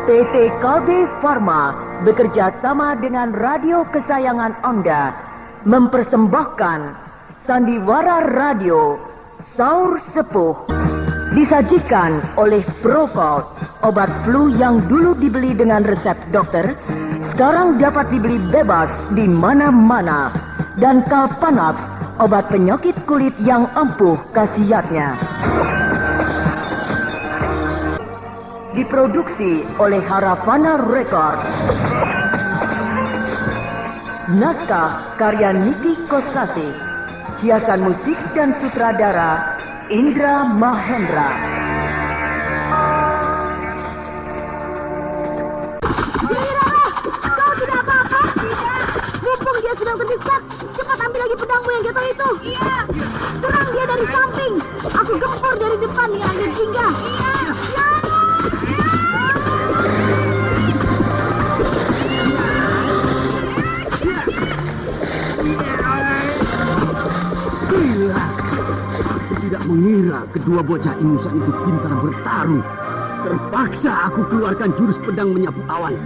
PT KB Pharma bekerja sama dengan radio kesayangan Anda mempersembahkan Sandiwara Radio Saur Sepuh. Disajikan oleh Procold, obat flu yang dulu dibeli dengan resep dokter, sekarang dapat dibeli bebas di mana-mana. Dan Kalpanax, obat penyakit kulit yang ampuh khasiatnya. Diproduksi oleh Haravana Record. Naskah karya Niki Kosasi. Hiasan musik dan sutradara Indra Mahendra. Zira, kau tidak apa-apa? Tidak. Mumpung dia sedang terdesak, cepat ambil lagi pedangmu yang jatuh itu. Iya. Serang dia dari samping. Aku gempur dari depan dengan angin jingga. Iya. Gila. Aku tidak mengira kedua bocah ingusan itu pintar bertarung. Terpaksa aku keluarkan jurus pedang menyapu awan.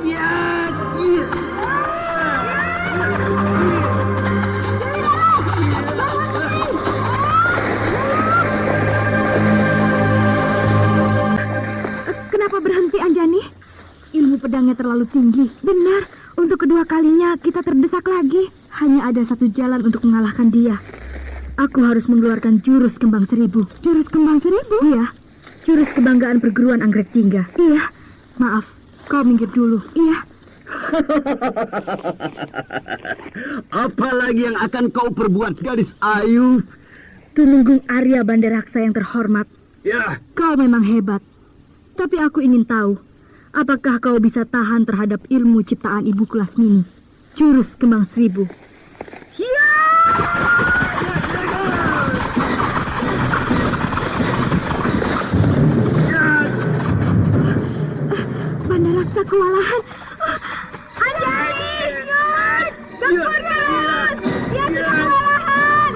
Ya, ya. Kenapa berhenti, Anjani? Ilmu pedangnya terlalu tinggi. Benar, untuk kedua kalinya kita terdesak lagi. Hanya ada satu jalan untuk mengalahkan dia. Aku harus mengeluarkan jurus kembang seribu. Jurus kembang seribu? Iya. Jurus kebanggaan perguruan anggrek jingga. Iya. Maaf, kau minggir dulu. Iya. Apalagi yang akan kau perbuat, gadis ayu? Tumenggung Arya Bandaraksa yang terhormat. Ya. Kau memang hebat. Tapi aku ingin tahu, apakah kau bisa tahan terhadap ilmu ciptaan Ibuku Lasmini? Jurus kembang seribu. Hiya! Bandaraksa kewalahan. Anjani! Gempur jalan! Dia sudah kewalahan!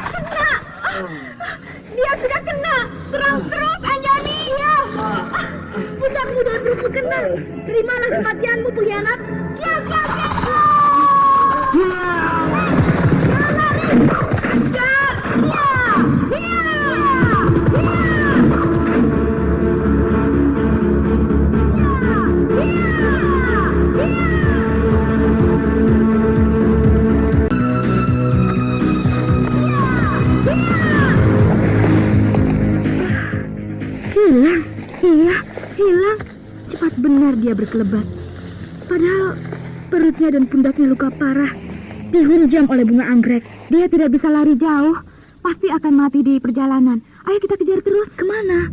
Kena! Dia sudah kena! Serang terus, Anjani! Iya! Pundakmu dan perutmu kena! Terimalah kematianmu, pengkhianat! Siap! Hilang. Cepat benar dia berkelebat. Padahal perutnya dan pundaknya luka parah. Dihunjam oleh bunga anggrek. Dia tidak bisa lari jauh. Pasti akan mati di perjalanan. Ayo kita kejar terus. Kemana?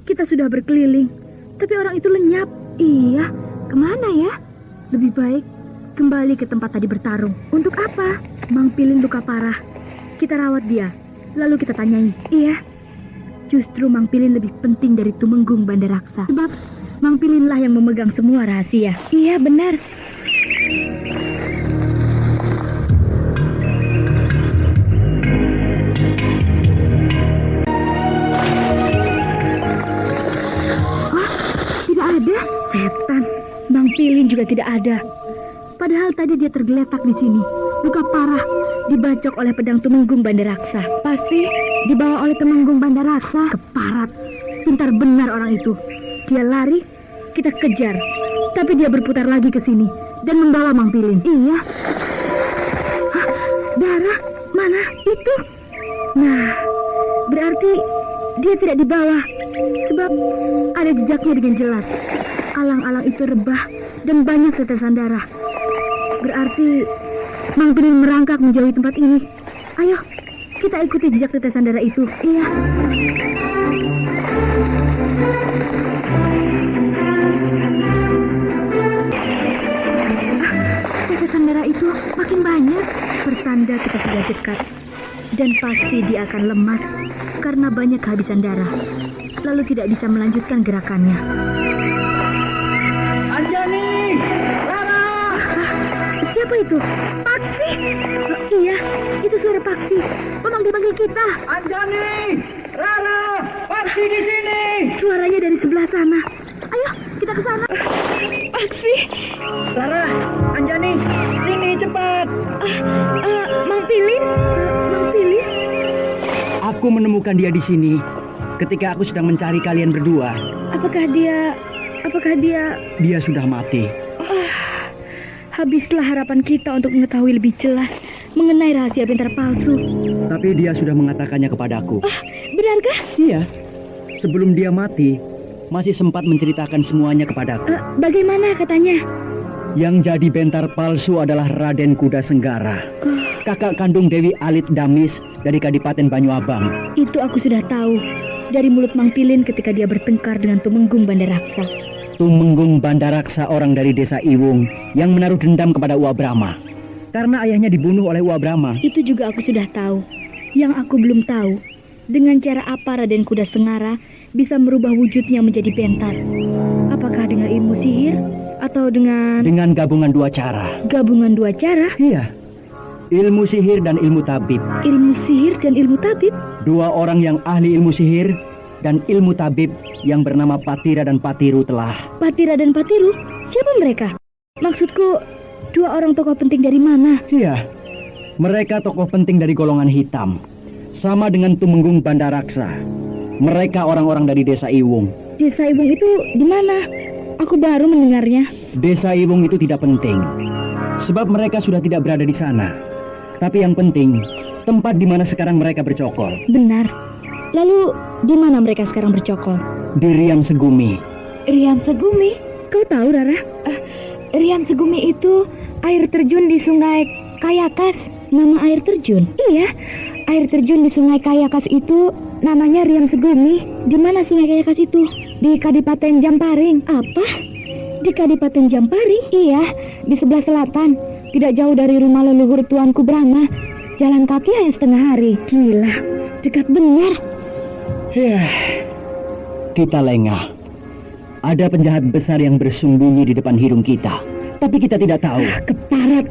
Kita sudah berkeliling. Tapi orang itu lenyap. Iya, kemana ya? Lebih baik kembali ke tempat tadi bertarung. Untuk apa? Mang Pilin luka parah. Kita rawat dia. Lalu kita tanyai. Iya. Justru Mang Pilin lebih penting dari Tumenggung Bandaraksa. Sebab Mang Pilinlah yang memegang semua rahasia. Iya, benar. Wah, tidak ada. Setan. Mang Pilin juga tidak ada. Padahal tadi dia tergeletak di sini. Luka parah. Dibacok oleh pedang Tumenggung Bandaraksa. Pasti dibawa oleh Tumenggung Bandaraksa. Keparat. Pintar benar orang itu. Dia lari, kita kejar. Tapi dia berputar lagi ke sini dan membawa Mang Pilin. Iya. Hah, darah? Mana? Itu. Nah, berarti dia tidak dibawa. Sebab ada jejaknya dengan jelas. Alang-alang itu rebah dan banyak tetesan darah. Berarti Mang Pilin merangkak menjauhi tempat ini. Ayo, kita ikuti jejak tetesan darah itu. Iya. Tetesan darah itu makin banyak. Pertanda kita sudah dekat. Dan pasti dia akan lemas karena banyak kehabisan darah. Lalu tidak bisa melanjutkan gerakannya. Anjani! Lara! Siapa itu? Paksi? Oh, iya, itu suara Paksi. Memang di kita. Anjani, Rara, Paksi di sini. Suaranya dari sebelah sana. Ayo, kita ke sana. Paksi. Rara, Anjani, sini cepat. Mang Pilin. Mang Pilin. Aku menemukan dia di sini ketika aku sedang mencari kalian berdua. Apakah dia... Dia sudah mati. Habislah harapan kita untuk mengetahui lebih jelas mengenai rahasia bentar palsu. Tapi dia sudah mengatakannya kepadaku. Benarkah? Iya. Sebelum dia mati, masih sempat menceritakan semuanya kepadaku. Bagaimana katanya? Yang jadi bentar palsu adalah Raden Kuda Senggara, kakak kandung Dewi Alit Damis dari Kadipaten Banyuabang. Itu aku sudah tahu dari mulut Mang Pilin ketika dia bertengkar dengan Tumenggung Bandaraksa. Tumenggung Bandaraksa orang dari desa Iwung yang menaruh dendam kepada Uwa Brahma karena ayahnya dibunuh oleh Uwa Brahma. Itu juga aku sudah tahu. Yang aku belum tahu, dengan cara apa Raden Kuda Senggara bisa merubah wujudnya menjadi bentar. Apakah dengan ilmu sihir atau dengan gabungan dua cara. Gabungan dua cara? Iya. Ilmu sihir dan ilmu tabib. Ilmu sihir dan ilmu tabib? Dua orang yang ahli ilmu sihir dan ilmu tabib yang bernama Patira dan Patiru telah... Patira dan Patiru? Siapa mereka? Maksudku, dua orang tokoh penting dari mana? Iya, mereka tokoh penting dari golongan hitam. Sama dengan Tumenggung Bandaraksa. Mereka orang-orang dari desa Iwung. Desa Iwung itu di mana? Aku baru mendengarnya. Desa Iwung itu tidak penting, sebab mereka sudah tidak berada di sana. Tapi yang penting, tempat di mana sekarang mereka bercokol. Benar. Lalu, di mana mereka sekarang bercokol? Di Riam Segumi. Riam Segumi? Kau tahu, Rara? Riam Segumi itu air terjun di sungai Kayakas. Nama air terjun? Iya, air terjun di sungai Kayakas itu namanya Riam Segumi. Di mana sungai Kayakas itu? Di Kadipaten Jamparing. Apa? Di Kadipaten Jamparing? Iya, di sebelah selatan. Tidak jauh dari rumah leluhur Tuanku Brahma. Jalan kaki hanya setengah hari. Gila, dekat benar. Ya, kita lengah. Ada penjahat besar yang bersembunyi di depan hidung kita. Tapi kita tidak tahu. Keparat.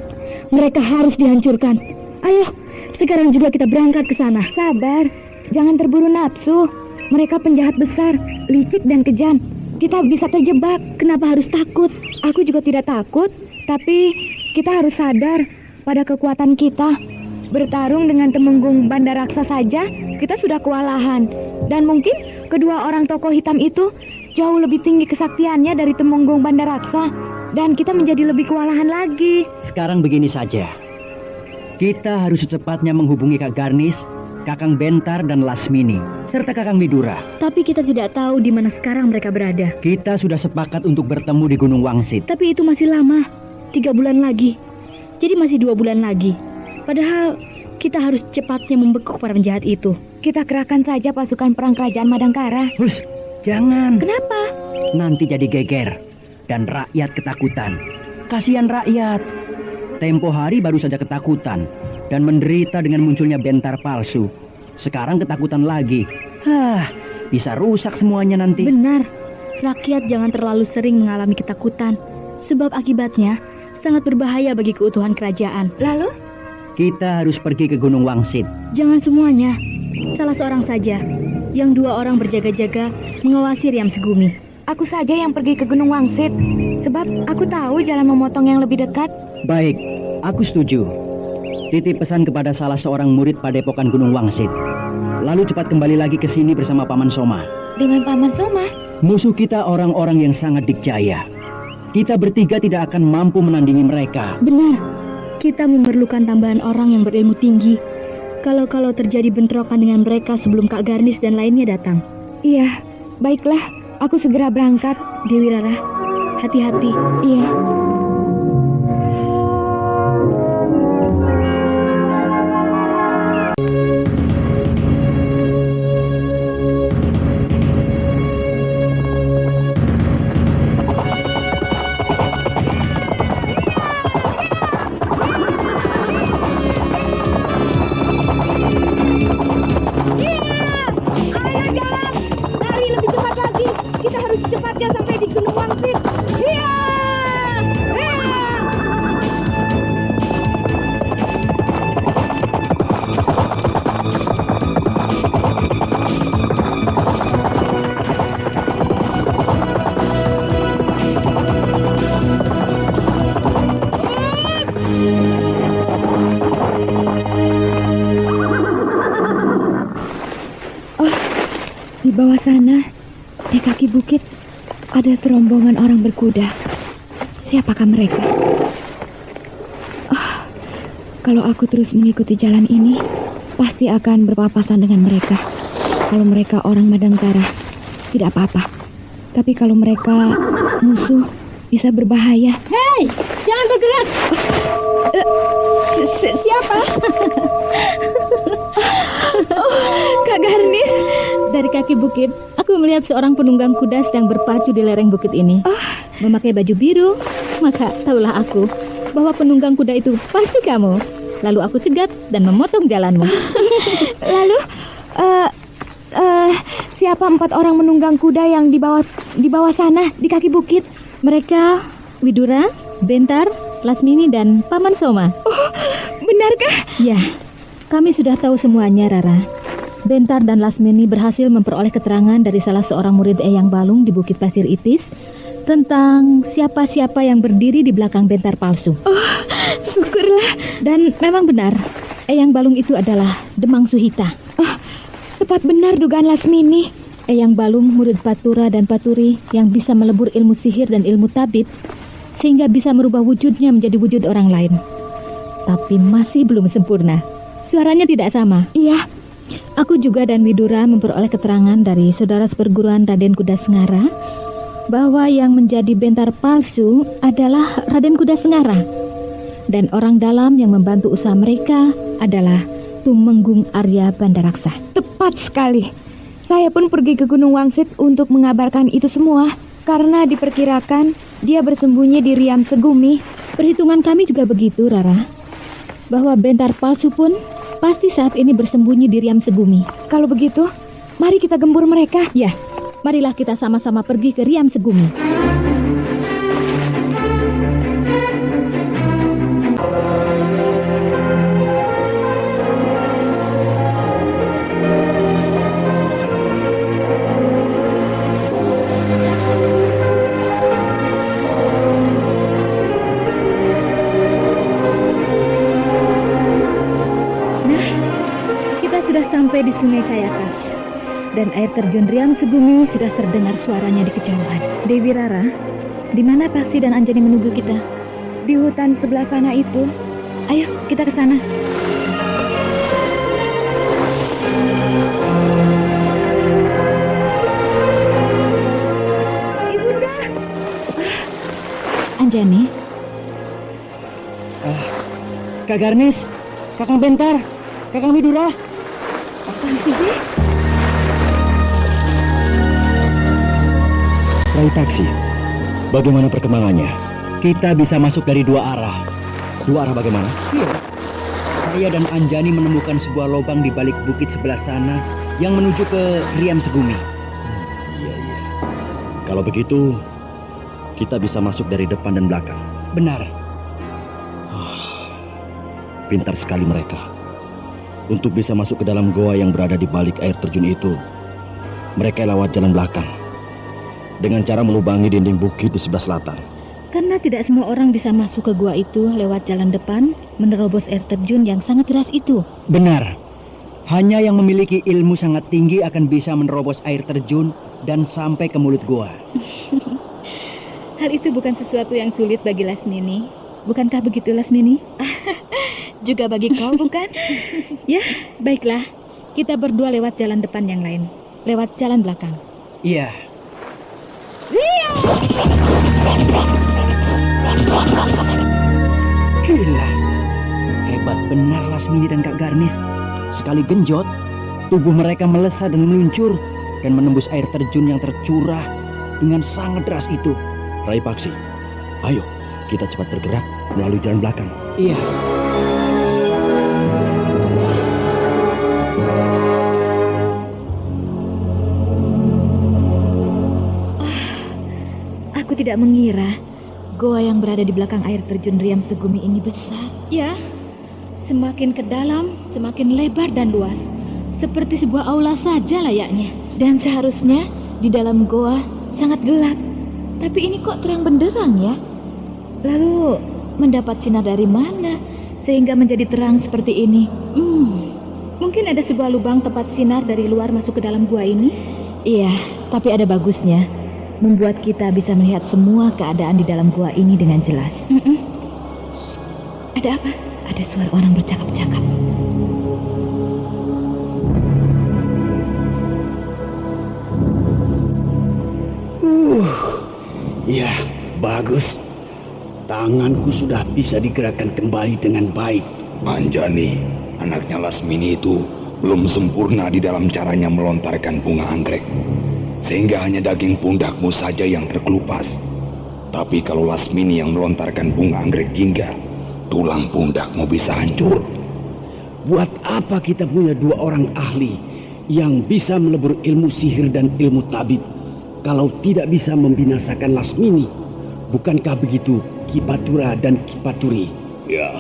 Mereka harus dihancurkan. Ayo, sekarang juga kita berangkat ke sana. Sabar, jangan terburu nafsu. Mereka penjahat besar, licik dan kejam. Kita bisa terjebak. Kenapa harus takut? Aku juga tidak takut. Tapi kita harus sadar pada kekuatan kita. Bertarung dengan Tumenggung Bandaraksa saja, kita sudah kewalahan. Dan mungkin kedua orang tokoh hitam itu jauh lebih tinggi kesaktiannya dari Tumenggung Bandaraksa. Dan kita menjadi lebih kewalahan lagi. Sekarang begini saja. Kita harus secepatnya menghubungi Kak Garnis, Kakang Bentar dan Lasmini, serta Kakang Midura. Tapi kita tidak tahu di mana sekarang mereka berada. Kita sudah sepakat untuk bertemu di Gunung Wangsit. Tapi itu masih lama, 3 bulan lagi. Jadi masih 2 bulan lagi. Padahal kita harus cepatnya membekuk para penjahat itu. Kita kerahkan saja pasukan perang kerajaan Madangkara. Hus, jangan. Kenapa? Nanti jadi geger dan rakyat ketakutan. Kasihan rakyat. Tempo hari baru saja ketakutan dan menderita dengan munculnya bentar palsu. Sekarang ketakutan lagi. Bisa rusak semuanya nanti. Benar. Rakyat jangan terlalu sering mengalami ketakutan, sebab akibatnya sangat berbahaya bagi keutuhan kerajaan. Lalu? Kita harus pergi ke Gunung Wangsit. Jangan semuanya. Salah seorang saja. Yang 2 orang berjaga-jaga mengawasi Riam Segumi. Aku saja yang pergi ke Gunung Wangsit, sebab aku tahu jalan memotong yang lebih dekat. Baik, aku setuju. Titip pesan kepada salah seorang murid Padepokan Gunung Wangsit. Lalu cepat kembali lagi ke sini bersama Paman Soma. Dengan Paman Soma? Musuh kita orang-orang yang sangat dikjaya. Kita bertiga tidak akan mampu menandingi mereka. Benar. Kita memerlukan tambahan orang yang berilmu tinggi. Kalau terjadi bentrokan dengan mereka sebelum Kak Garnis dan lainnya datang. Iya, baiklah. Aku segera berangkat, Dewi Rara. Hati-hati. Iya. Di bawah sana, di kaki bukit, ada serombongan orang berkuda. Siapakah mereka? Kalau aku terus mengikuti jalan ini, pasti akan berpapasan dengan mereka. Kalau mereka orang Madangkara, tidak apa-apa. Tapi kalau mereka musuh, bisa berbahaya. Hei, jangan bergerak. Siapa? Kak Garnis. Dari kaki bukit, aku melihat seorang penunggang kuda sedang berpacu di lereng bukit ini. Memakai baju biru, maka tahulah aku bahwa penunggang kuda itu pasti kamu. Lalu aku cegat dan memotong jalanmu. Lalu, siapa 4 orang menunggang kuda yang di bawah sana, di kaki bukit? Mereka Widura, Bentar, Lasmini, dan Paman Soma. Oh, benarkah? Ya, kami sudah tahu semuanya, Rara. Bentar dan Lasmini berhasil memperoleh keterangan dari salah seorang murid Eyang Balung di Bukit Pasir Itis tentang siapa-siapa yang berdiri di belakang Bentar palsu. Oh, syukurlah. Dan memang benar, Eyang Balung itu adalah Demang Suhita. Tepat benar dugaan Lasmini. Eyang Balung murid Patura dan Paturi yang bisa melebur ilmu sihir dan ilmu tabib sehingga bisa merubah wujudnya menjadi wujud orang lain. Tapi masih belum sempurna. Suaranya tidak sama. Iya. Aku juga dan Widura memperoleh keterangan dari saudara seperguruan Raden Kuda Sengara bahwa yang menjadi Bentar palsu adalah Raden Kuda Sengara. Dan orang dalam yang membantu usaha mereka adalah Tumenggung Arya Bandaraksa. Tepat sekali. Saya pun pergi ke Gunung Wangsit untuk mengabarkan itu semua. Karena diperkirakan dia bersembunyi di Riam Segumi. Perhitungan kami juga begitu, Rara. Bahwa Bentar palsu pun pasti saat ini bersembunyi di Riam Segumi. Kalau begitu, mari kita gempur mereka. Ya, marilah kita sama-sama pergi ke Riam Segumi. Sampai di Sungai Kayakas dan air terjun Riam Segumi sudah terdengar suaranya di kejauhan. Dewi Rara, di mana Paksi dan Anjani menunggu kita? Di hutan sebelah sana itu. Ayo, kita ke sana. Ibunda. Anjani. Kak Garnis, Kakang Bentar, Kakang Widura. Rai Paksi, bagaimana perkembangannya? Kita bisa masuk dari 2 arah. 2 arah bagaimana? Iya. Saya dan Anjani menemukan sebuah lubang di balik bukit sebelah sana yang menuju ke Riam Segumi. Iya. Kalau begitu, kita bisa masuk dari depan dan belakang. Benar. Pintar sekali mereka. Untuk bisa masuk ke dalam goa yang berada di balik air terjun itu, mereka lewat jalan belakang dengan cara melubangi dinding bukit di sebelah selatan. Karena tidak semua orang bisa masuk ke gua itu lewat jalan depan, menerobos air terjun yang sangat deras itu. Benar. Hanya yang memiliki ilmu sangat tinggi akan bisa menerobos air terjun dan sampai ke mulut gua. Hal itu bukan sesuatu yang sulit bagi Lasmini. Bukankah begitu, Lasmini? Juga bagi kau, bukan? Ya, baiklah. Kita berdua lewat jalan depan yang lain. Lewat jalan belakang. Iya. Gila. Hebat benar Lasmini dan Kak Garnis. Sekali genjot, tubuh mereka melesat dan meluncur dan menembus air terjun yang tercurah dengan sangat deras itu. Rai Paksi, ayo kita cepat bergerak melalui jalan belakang. Iya. Aku tidak mengira goa yang berada di belakang air terjun Riam Segumi ini besar. Ya, semakin ke dalam, semakin lebar dan luas. Seperti sebuah aula saja layaknya. Dan seharusnya di dalam goa sangat gelap. Tapi ini kok terang benderang ya? Lalu mendapat sinar dari mana sehingga menjadi terang seperti ini? Mungkin ada sebuah lubang tempat sinar dari luar masuk ke dalam gua ini. Iya, tapi ada bagusnya. Membuat kita bisa melihat semua keadaan di dalam gua ini dengan jelas. Shh, ada apa? Ada suara orang bercakap-cakap. Ya, bagus. Tanganku sudah bisa digerakkan kembali dengan baik. Anjani, anaknya Lasmini itu belum sempurna di dalam caranya melontarkan bunga anggrek. Sehingga hanya daging pundakmu saja yang terkelupas. Tapi kalau Lasmini yang melontarkan bunga anggrek jingga, tulang pundakmu bisa hancur. Buat apa kita punya dua orang ahli yang bisa melebur ilmu sihir dan ilmu tabib kalau tidak bisa membinasakan Lasmini? Bukankah begitu Ki Patura dan Ki Paturi? Ya.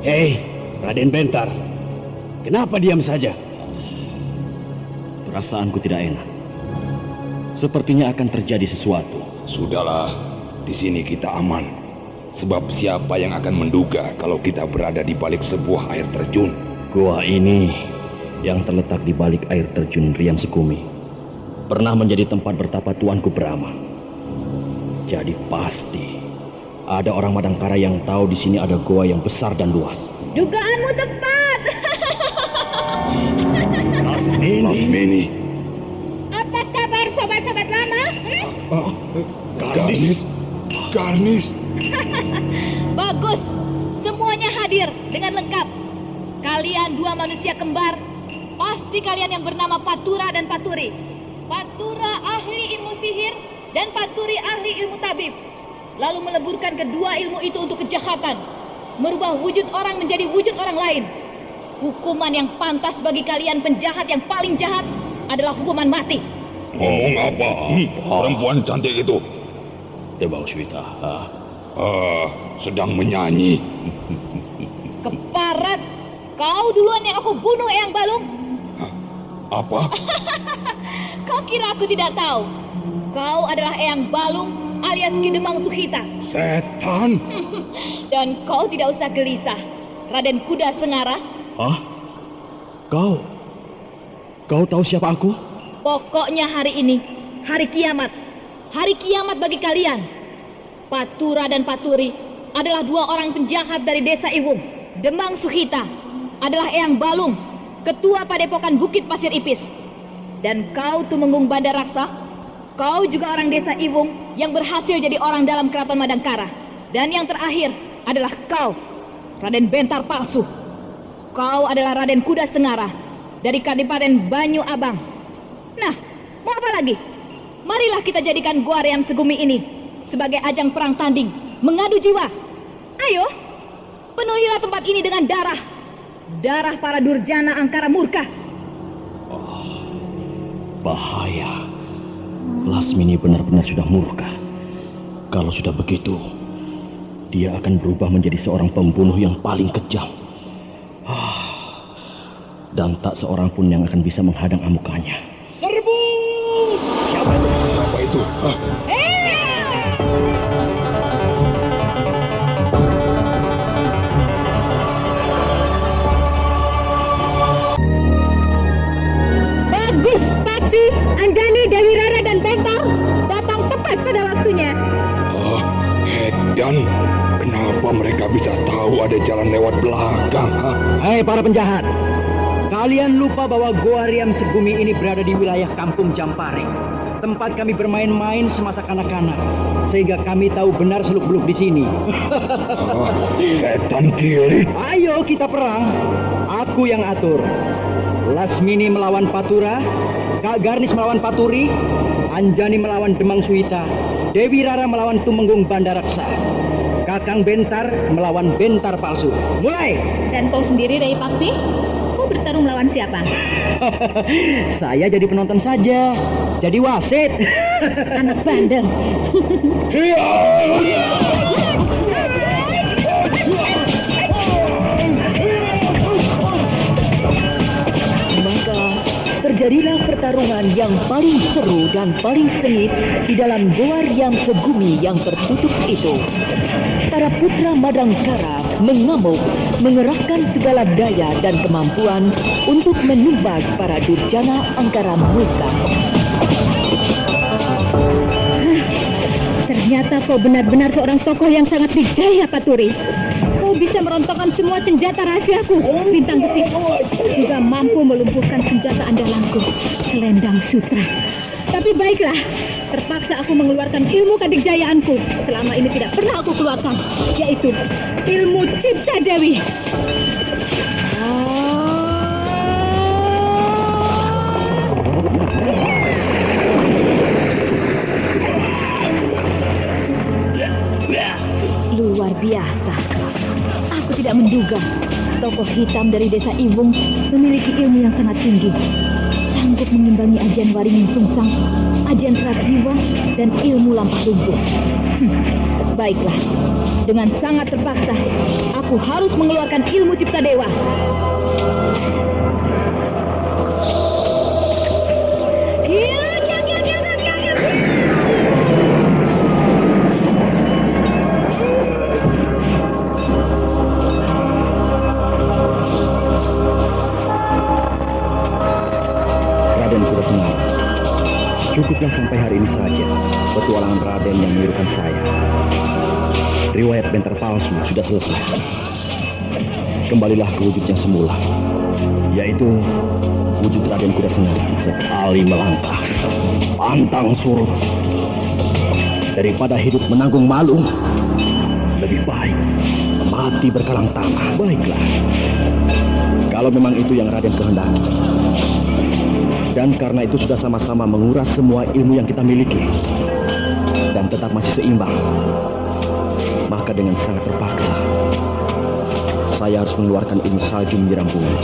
Hei, Raden Bentar. Kenapa diam saja? Perasaanku tidak enak. Sepertinya akan terjadi sesuatu. Sudahlah, di sini kita aman. Sebab siapa yang akan menduga kalau kita berada di balik sebuah air terjun? Gua ini yang terletak di balik air terjun Riam Segumi pernah menjadi tempat bertapa Tuanku Brahma. Jadi pasti ada orang Madangkara yang tahu di sini ada goa yang besar dan luas. Dugaanmu tepat. Lasmini. Apa kabar sobat-sobat lama? Garnis. Bagus, semuanya hadir dengan lengkap. Kalian dua manusia kembar. Pasti kalian yang bernama Patura dan Paturi. Patura ahli ilmu sihir dan Paturi ahli ilmu tabib. Lalu meleburkan kedua ilmu itu untuk kejahatan. Merubah wujud orang menjadi wujud orang lain. Hukuman yang pantas bagi kalian penjahat yang paling jahat adalah hukuman mati. Ngomong apa? Perempuan cantik itu. Tebang Swita. Sedang menyanyi. Keparat, kau duluan yang aku bunuh, Eyang Balung. Apa? Kau kira aku tidak tahu? Kau adalah Eyang Balung alias Ki Demang Suhita. Setan. Dan kau tidak usah gelisah, Raden Kuda Sengara. Hah? Kau tahu siapa aku? Pokoknya hari ini, hari kiamat. Hari kiamat bagi kalian. Patura dan Paturi adalah dua orang penjahat dari desa Iwung. Demang Suhita adalah Eyang Balung, ketua padepokan Bukit Pasir Ipis. Dan kau Tumenggung Bandaraksa, kau juga orang desa Iwung yang berhasil jadi orang dalam keraton Madangkara. Dan yang terakhir adalah kau, Raden Bentar Palsu. Kau adalah Raden Kuda Sengara dari Kadipaten Banyu Abang. Nah, mau apa lagi? Marilah kita jadikan Gua Riam Segumi ini sebagai ajang perang tanding, mengadu jiwa. Ayo, penuhilah tempat ini dengan darah. Darah para durjana angkara murka. Bahaya. Lasmini benar-benar sudah murka. Kalau sudah begitu, dia akan berubah menjadi seorang pembunuh yang paling kejam. Dan tak seorang pun yang akan bisa menghadang amukannya. Serbu! Siapa itu? Bagus, Paksi, Anjani, Dewi Rara, dan Bentar datang tepat pada waktunya. Edan, kenapa mereka bisa tahu ada jalan lewat belakang? Hai para penjahat, kalian lupa bahwa Goa Riam Segumi ini berada di wilayah Kampung Jampare, tempat kami bermain-main semasa kanak-kanak, sehingga kami tahu benar seluk-beluk di sini. Setan cilik. Ayo kita perang. Aku yang atur. Lasmini melawan Patura, Kak Garnis melawan Paturi, Anjani melawan Demang Suhita, Dewi Rara melawan Tumenggung Bandaraksa, Kakang Bentar melawan Bentar Palsu. Mulai! Dan kau sendiri, Dai Paksi? Kau bertarung melawan siapa? Saya jadi penonton saja, jadi wasit. Anak bandel. terjadilah pertarungan yang paling seru dan paling sengit di dalam goa Riam Segumi yang tertutup itu. Para putra Madangkara mengamuk, mengerahkan segala daya dan kemampuan untuk menumpas para durjana angkara murka. Ternyata kau benar-benar seorang tokoh yang sangat dijaya, Paturi. Kau bisa merontokkan semua senjata rahasiaku, Bintang Besi. Juga mampu melumpuhkan senjata andalanku, Selendang Sutra. Tapi baiklah, terpaksa aku mengeluarkan ilmu kadikjayaanku selama ini tidak pernah aku keluarkan, yaitu ilmu Cipta Dewi. Luar biasa. Aku tidak menduga tokoh hitam dari desa Iwung memiliki ilmu yang sangat tinggi. Sanggup mengimbangi ajian Waringin Sungsang, ajian Prajiwa, dan ilmu lampah lumpuh. Baiklah, dengan sangat terpaksa, aku harus mengeluarkan ilmu Cipta Dewa. Cukuplah sampai hari ini saja petualangan Raden yang menirukan saya. Riwayat bentar palsu sudah selesai. Kembalilah ke wujudnya semula, yaitu wujud Raden Kuda Sengari sekali melangkah, pantang surut. Daripada hidup menanggung malu, lebih baik mati berkalang tanah. Baiklah, kalau memang itu yang Raden kehendaki. Dan karena itu sudah sama-sama menguras semua ilmu yang kita miliki dan tetap masih seimbang, maka dengan sangat terpaksa saya harus mengeluarkan ilmu salju menyiram bumi.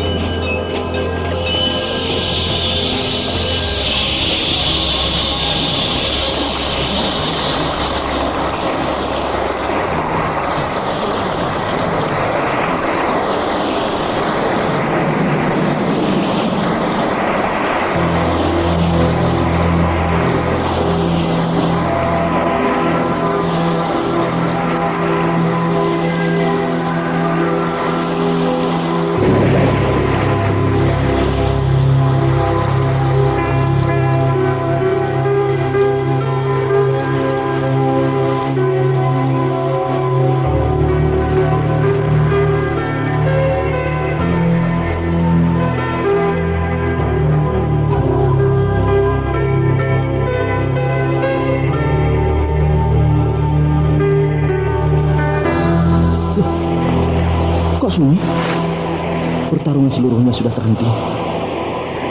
Pertarungan seluruhnya sudah terhenti.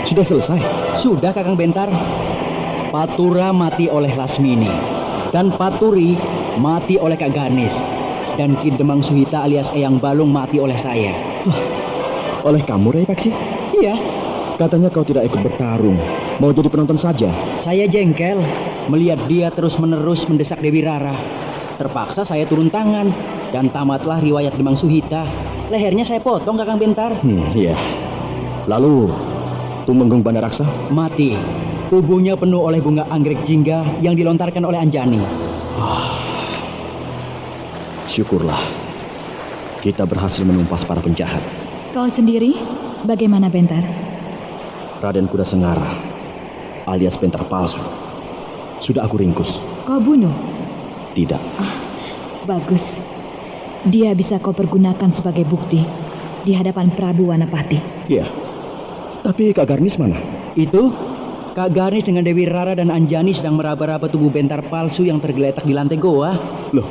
Sudah selesai. Sudah, Kakang Bentar. Patura mati oleh Lasmini, dan Paturi mati oleh Kak Ganis, dan Ki Demang Suhita alias Eyang Balung mati oleh saya. Oleh kamu, Rai Paksi? Iya. Katanya kau tidak ikut bertarung, mau jadi penonton saja. Saya jengkel melihat dia terus-menerus mendesak Dewi Rara. Terpaksa saya turun tangan, dan tamatlah riwayat Demang Suhita. Lehernya saya potong, Kakang Bentar. Iya. Lalu, Tumenggung Bandaraksa? Mati. Tubuhnya penuh oleh bunga anggrek jingga yang dilontarkan oleh Anjani. Syukurlah, kita berhasil menumpas para penjahat. Kau sendiri, bagaimana Bentar? Raden Kuda Sengara, alias Bentar Palsu, sudah aku ringkus. Kau bunuh? Tidak. Bagus. Dia bisa kau pergunakan sebagai bukti di hadapan Prabu Wanapati. Iya. Tapi Kak Garnis mana? Itu Kak Garnis dengan Dewi Rara dan Anjani sedang meraba-raba tubuh Bentar Palsu yang tergeletak di lantai goa. Loh,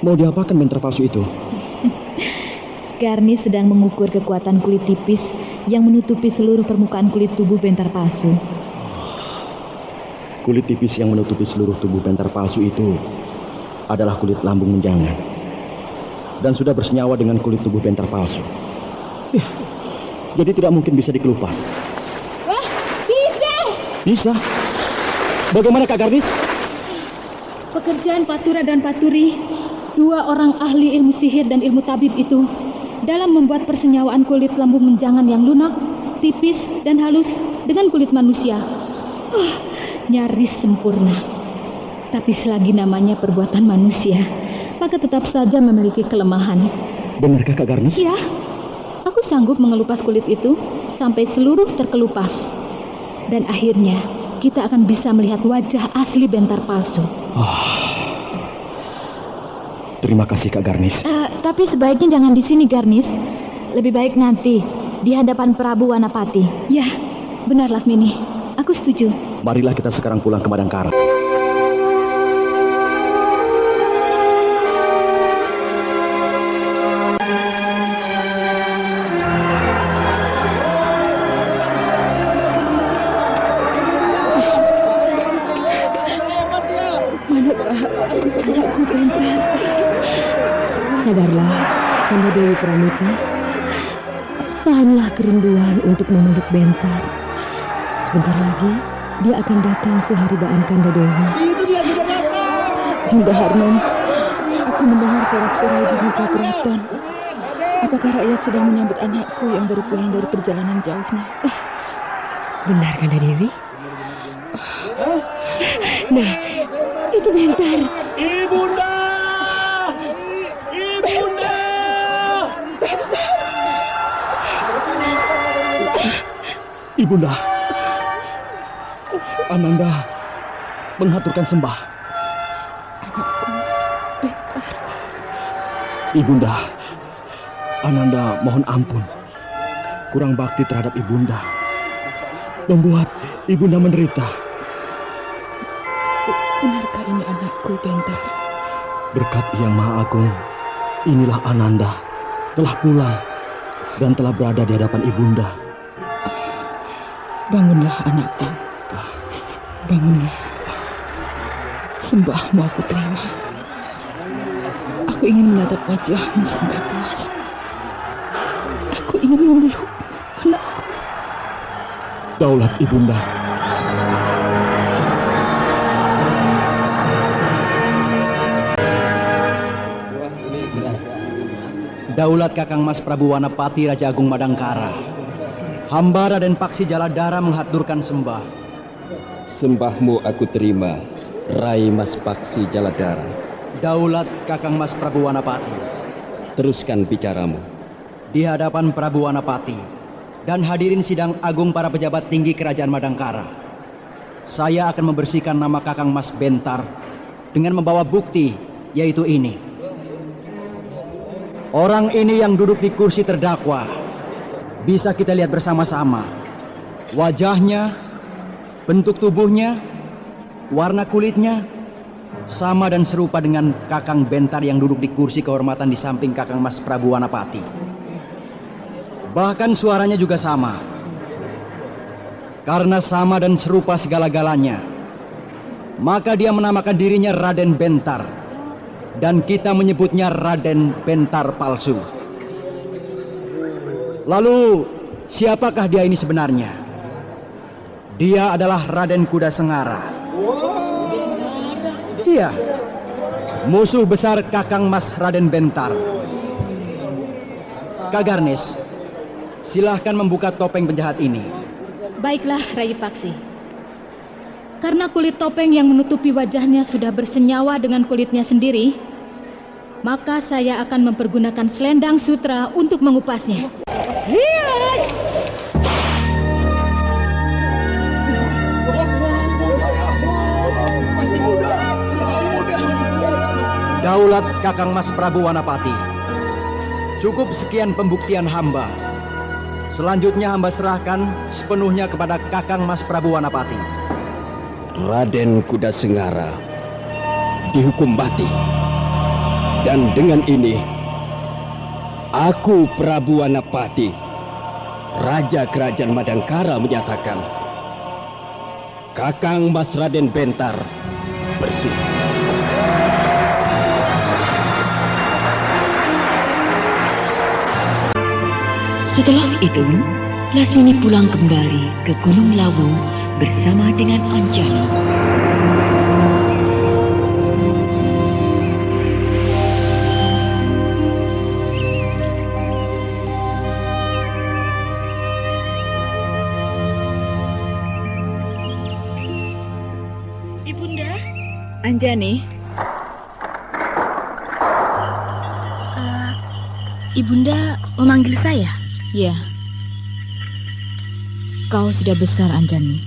mau diapakan Bentar Palsu itu? Garnis sedang mengukur kekuatan kulit tipis yang menutupi seluruh permukaan kulit tubuh Bentar Palsu. Kulit tipis yang menutupi seluruh tubuh Bentar Palsu itu adalah kulit lambung menjangan. Dan sudah bersenyawa dengan kulit tubuh Bentar Palsu. Jadi tidak mungkin bisa dikelupas. Wah, bisa! Bisa? Bagaimana Kak Garnis? Pekerjaan Patura dan Paturi, dua orang ahli ilmu sihir dan ilmu tabib itu, dalam membuat persenyawaan kulit lambung menjangan yang lunak, tipis dan halus dengan kulit manusia. Nyaris sempurna. Tapi selagi namanya perbuatan manusia, maka tetap saja memiliki kelemahan. Benarkah Kak Garnes? Ya, aku sanggup mengelupas kulit itu sampai seluruh terkelupas. Dan akhirnya kita akan bisa melihat wajah asli Bentar palsu. Terima kasih Kak Garnis. Tapi sebaiknya jangan di sini, Garnis. Lebih baik nanti di hadapan Prabu Wanapati. Ya, benar Lasmini. Aku setuju. Marilah kita sekarang pulang ke Madangkara. Sadarlah, Kanda Dewi Pramita. Tahanlah kerinduan untuk memeluk Bentar. Sebentar lagi, dia akan datang ke haribaan Kanda Dewi. Itu dia sudah datang. Yunda Harman, aku mendengar sorak-sorai di muka keraton. Apakah rakyat sedang menyambut anakku yang baru pulang dari perjalanan jauhnya? Benar, Kanda Dewi? Nah, itu Bentar. Ibunda! Ibunda! Ibunda, Ananda mengaturkan sembah. Ibunda, Ananda mohon ampun. Kurang bakti terhadap Ibunda, membuat Ibunda menderita. Benarkah ini anakku, Bentar? Berkat Yang Maha Agung, inilah Ananda telah pulang dan telah berada di hadapan Ibunda. Bangunlah anakku. Bangunlah. Sembahmu aku terima. Aku ingin menatap wajahmu sampai puas. Aku ingin memeluk anakku. Daulat Ibunda. Daulat Kakang Mas Prabu Wanapati Raja Agung Madangkara. Hamba Raden Paksi Jaladara menghaturkan sembah. Sembahmu aku terima, Rai Mas Paksi Jaladara. Daulat Kakang Mas Prabu Wanapati. Teruskan bicaramu. Di hadapan Prabu Wanapati dan hadirin sidang agung para pejabat tinggi Kerajaan Madangkara, saya akan membersihkan nama Kakang Mas Bentar dengan membawa bukti, yaitu ini. Orang ini yang duduk di kursi terdakwa bisa kita lihat bersama-sama. Wajahnya, bentuk tubuhnya, warna kulitnya sama dan serupa dengan Kakang Bentar yang duduk di kursi kehormatan di samping Kakang Mas Prabu Wanapati. Bahkan suaranya juga sama. Karena sama dan serupa segala-galanya, maka dia menamakan dirinya Raden Bentar, dan kita menyebutnya Raden Bentar palsu. Lalu, siapakah dia ini sebenarnya? Dia adalah Raden Kuda Sengara. Iya, musuh besar Kakang Mas Raden Bentar. Kak Garnis, silahkan membuka topeng penjahat ini. Baiklah, Rai Paksi. Karena kulit topeng yang menutupi wajahnya sudah bersenyawa dengan kulitnya sendiri, maka saya akan mempergunakan selendang sutra untuk mengupasnya. Daulat Kakang Mas Prabu Wanapati. Cukup sekian pembuktian hamba. Selanjutnya hamba serahkan sepenuhnya kepada Kakang Mas Prabu Wanapati. Raden Kuda Sengara dihukum mati. Dan dengan ini, aku Prabu Wanapati, Raja Kerajaan Madangkara menyatakan, Kakang Mas Raden Bentar bersih. Setelah itu, Lasmini pulang kembali ke Gunung Lawu bersama dengan Anjani. Anjani. Ibunda memanggil saya? Ya. Kau sudah besar, Anjani.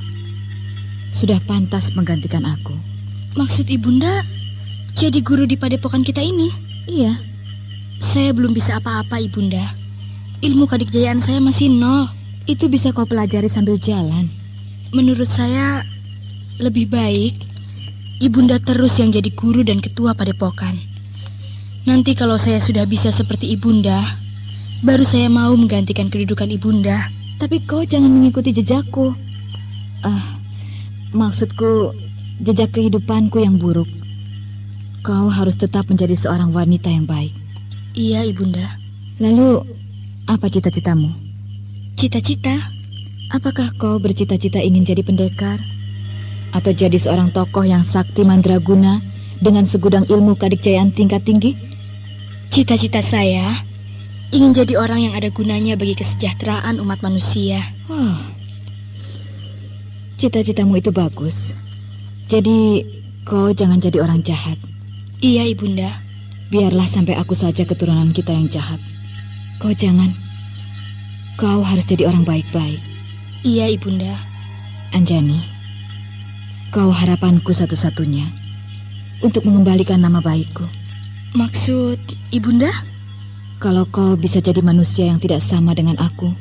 Sudah pantas menggantikan aku. Maksud Ibunda jadi guru di padepokan kita ini? Iya. Saya belum bisa apa-apa, Ibunda. Ilmu kadikjayaan saya masih 0. Itu bisa kau pelajari sambil jalan. Menurut saya lebih baik Ibunda terus yang jadi guru dan ketua padepokan. Nanti kalau saya sudah bisa seperti Ibunda, baru saya mau menggantikan kedudukan Ibunda. Tapi kau jangan mengikuti jejakku. Maksudku jejak kehidupanku yang buruk. Kau harus tetap menjadi seorang wanita yang baik. Iya, Ibunda. Lalu, apa cita-citamu? Cita-cita? Apakah kau bercita-cita ingin jadi pendekar? Atau jadi seorang tokoh yang sakti mandraguna dengan segudang ilmu kadikjayaan tingkat tinggi? Cita-cita saya ingin jadi orang yang ada gunanya bagi kesejahteraan umat manusia. Cita-citamu itu bagus. Jadi kau jangan jadi orang jahat. Iya, Ibunda. Biarlah sampai aku saja keturunan kita yang jahat. Kau jangan. Kau harus jadi orang baik-baik. Iya, Ibunda. Anjani, kau harapanku satu-satunya untuk mengembalikan nama baikku. Maksud Ibunda? Kalau kau bisa jadi manusia yang tidak sama dengan aku,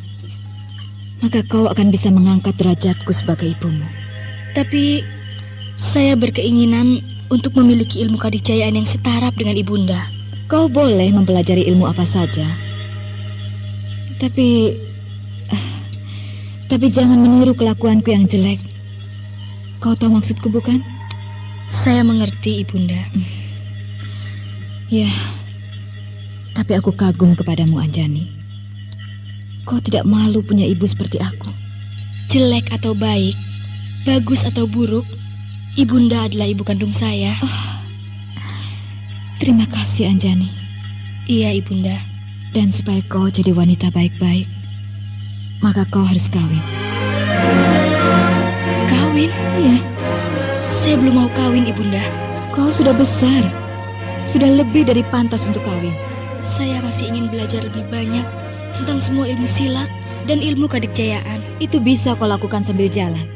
maka kau akan bisa mengangkat derajatku sebagai ibumu. Tapi saya berkeinginan untuk memiliki ilmu kadikjayaan yang setaraf dengan Ibunda. Kau boleh mempelajari ilmu apa saja. Tapi jangan meniru kelakuanku yang jelek. Kau tahu maksudku, bukan? Saya mengerti, Ibunda. Ya, tapi aku kagum kepadamu, Anjani. Kau tidak malu punya ibu seperti aku. Jelek atau baik, bagus atau buruk, Ibunda adalah ibu kandung saya. Terima kasih, Anjani. Iya, Ibunda. Dan supaya kau jadi wanita baik-baik, maka kau harus kawin. Kawin? Iya. Saya belum mau kawin, Ibunda. Kau sudah besar. Sudah lebih dari pantas untuk kawin. Saya masih ingin belajar lebih banyak tentang semua ilmu silat dan ilmu kadikjayaan. Itu bisa kau lakukan sambil jalan.